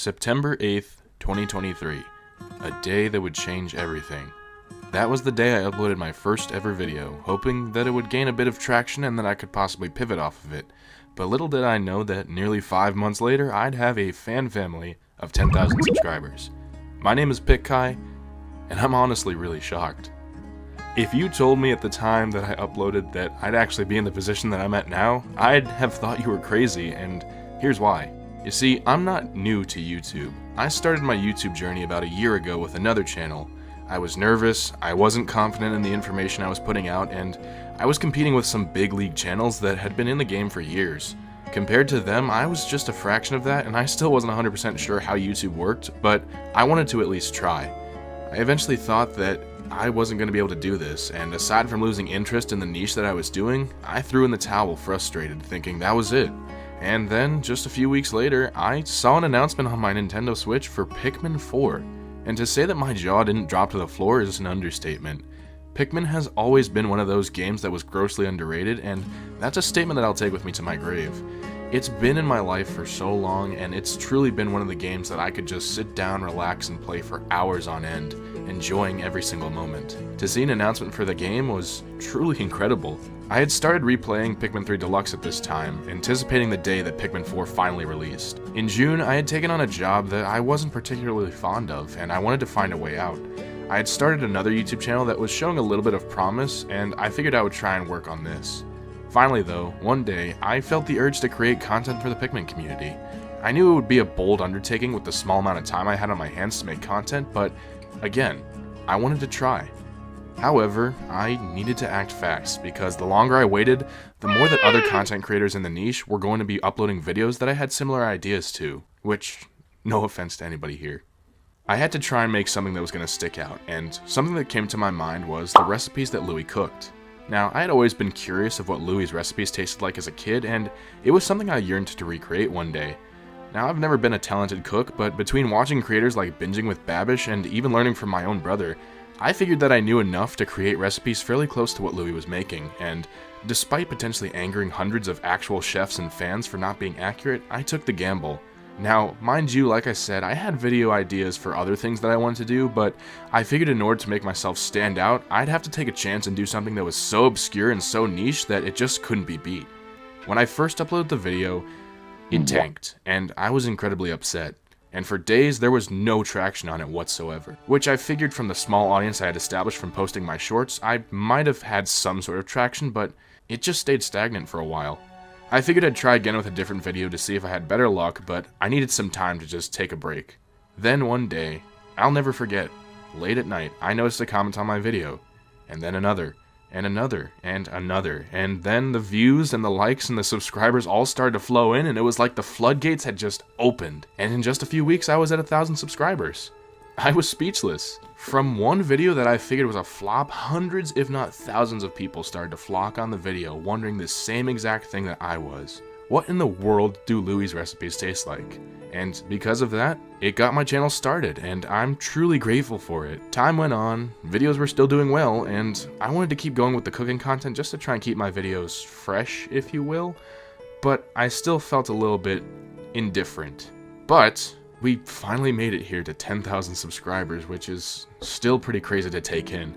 September 8th, 2023, a day that would change everything. That was the day I uploaded my first ever video, hoping that it would gain a bit of traction and that I could possibly pivot off of it. But little did I know that nearly 5 months later, I'd have a fan family of 10,000 subscribers. My name is Pikkai, and I'm honestly really shocked. If you told me at the time that I uploaded that I'd actually be in the position that I'm at now, I'd have thought you were crazy, and here's why. You see, I'm not new to YouTube. I started my YouTube journey about a year ago with another channel. I was nervous, I wasn't confident in the information I was putting out, and I was competing with some big league channels that had been in the game for years. Compared to them, I was just a fraction of that, and I still wasn't 100% sure how YouTube worked, but I wanted to at least try. I eventually thought that I wasn't going to be able to do this, and aside from losing interest in the niche that I was doing, I threw in the towel frustrated, thinking that was it. And then, just a few weeks later, I saw an announcement on my Nintendo Switch for Pikmin 4. And to say that my jaw didn't drop to the floor is an understatement. Pikmin has always been one of those games that was grossly underrated, and that's a statement that I'll take with me to my grave. It's been in my life for so long, and it's truly been one of the games that I could just sit down, relax, and play for hours on end, enjoying every single moment. To see an announcement for the game was truly incredible. I had started replaying Pikmin 3 Deluxe at this time, anticipating the day that Pikmin 4 finally released. In June, I had taken on a job that I wasn't particularly fond of, and I wanted to find a way out. I had started another YouTube channel that was showing a little bit of promise, and I figured I would try and work on this. Finally though, one day, I felt the urge to create content for the Pikmin community. I knew it would be a bold undertaking with the small amount of time I had on my hands to make content, but again, I wanted to try. However, I needed to act fast, because the longer I waited, the more that other content creators in the niche were going to be uploading videos that I had similar ideas to, which, no offense to anybody here. I had to try and make something that was going to stick out, and something that came to my mind was the recipes that Louis cooked. Now, I had always been curious of what Louis' recipes tasted like as a kid, and it was something I yearned to recreate one day. Now, I've never been a talented cook, but between watching creators like Binging with Babish and even learning from my own brother, I figured that I knew enough to create recipes fairly close to what Louis was making, and despite potentially angering hundreds of actual chefs and fans for not being accurate, I took the gamble. Now, mind you, like I said, I had video ideas for other things that I wanted to do, but I figured in order to make myself stand out, I'd have to take a chance and do something that was so obscure and so niche that it just couldn't be beat. When I first uploaded the video, it tanked, and I was incredibly upset. And for days, there was no traction on it whatsoever. Which I figured from the small audience I had established from posting my shorts, I might have had some sort of traction, but it just stayed stagnant for a while. I figured I'd try again with a different video to see if I had better luck, but I needed some time to just take a break. Then one day, I'll never forget, late at night, I noticed a comment on my video, and then another, and another, and another, and then the views and the likes and the subscribers all started to flow in, and it was like the floodgates had just opened, and in just a few weeks I was at 1,000 subscribers. I was speechless. From one video that I figured was a flop, hundreds if not thousands of people started to flock on the video, wondering the same exact thing that I was. What in the world do Louis' recipes taste like? And because of that, it got my channel started, and I'm truly grateful for it. Time went on, videos were still doing well, and I wanted to keep going with the cooking content just to try and keep my videos fresh, if you will, but I still felt a little bit indifferent. But we finally made it here to 10,000 subscribers, which is still pretty crazy to take in.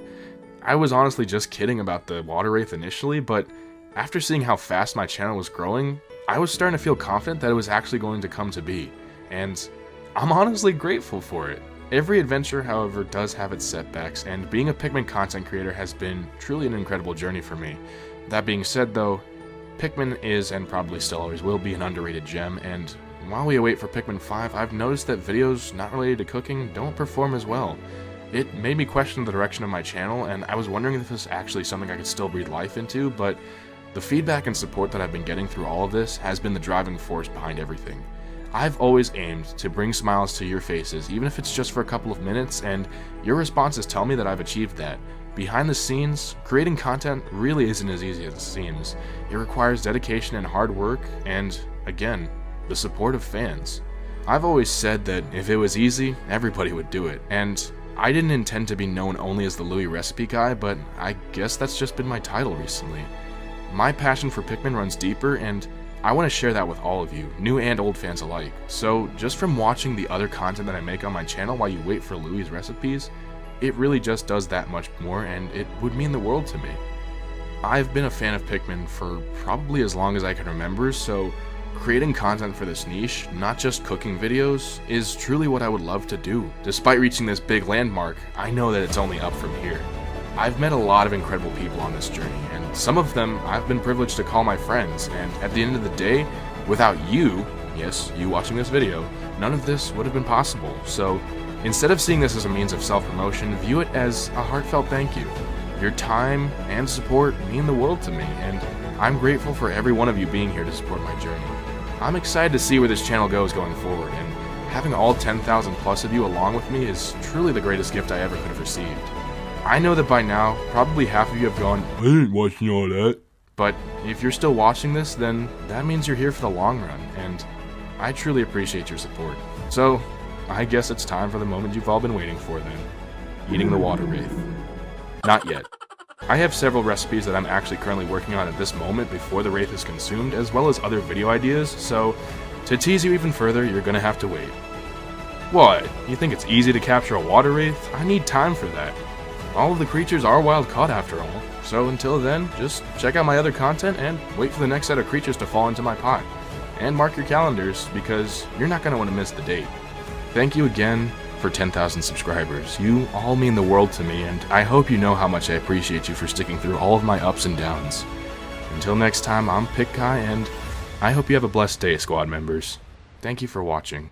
I was honestly just kidding about the water wraith initially, but after seeing how fast my channel was growing, I was starting to feel confident that it was actually going to come to be, and I'm honestly grateful for it. Every adventure, however, does have its setbacks, and being a Pikmin content creator has been truly an incredible journey for me. That being said though, Pikmin is and probably still always will be an underrated gem, and while we await for Pikmin 5, I've noticed that videos not related to cooking don't perform as well. It made me question the direction of my channel, and I was wondering if this was actually something I could still breathe life into, but the feedback and support that I've been getting through all of this has been the driving force behind everything. I've always aimed to bring smiles to your faces, even if it's just for a couple of minutes, and your responses tell me that I've achieved that. Behind the scenes, creating content really isn't as easy as it seems. It requires dedication and hard work, and, again, the support of fans. I've always said that if it was easy, everybody would do it, and I didn't intend to be known only as the Louis recipe guy, but I guess that's just been my title recently. My passion for Pikmin runs deeper, and I want to share that with all of you, new and old fans alike. So just from watching the other content that I make on my channel while you wait for Louie's recipes, it really just does that much more, and it would mean the world to me. I've been a fan of Pikmin for probably as long as I can remember, so creating content for this niche, not just cooking videos, is truly what I would love to do. Despite reaching this big landmark, I know that it's only up from here. I've met a lot of incredible people on this journey, and some of them I've been privileged to call my friends, and at the end of the day, without you, yes, you watching this video, none of this would have been possible. So instead of seeing this as a means of self-promotion, view it as a heartfelt thank you. Your time and support mean the world to me, and I'm grateful for every one of you being here to support my journey. I'm excited to see where this channel goes going forward, and having all 10,000 plus of you along with me is truly the greatest gift I ever could have received. I know that by now, probably half of you have gone, I ain't watching all that. But if you're still watching this, then that means you're here for the long run, and I truly appreciate your support. So, I guess it's time for the moment you've all been waiting for then. Eating the water wraith. Not yet. I have several recipes that I'm actually currently working on at this moment before the wraith is consumed, as well as other video ideas, so to tease you even further, you're gonna have to wait. What? You think it's easy to capture a water wraith? I need time for that. All of the creatures are wild caught after all, so until then, just check out my other content and wait for the next set of creatures to fall into my pot. And mark your calendars, because you're not going to want to miss the date. Thank you again for 10,000 subscribers. You all mean the world to me, and I hope you know how much I appreciate you for sticking through all of my ups and downs. Until next time, I'm Pikkai, and I hope you have a blessed day, squad members. Thank you for watching.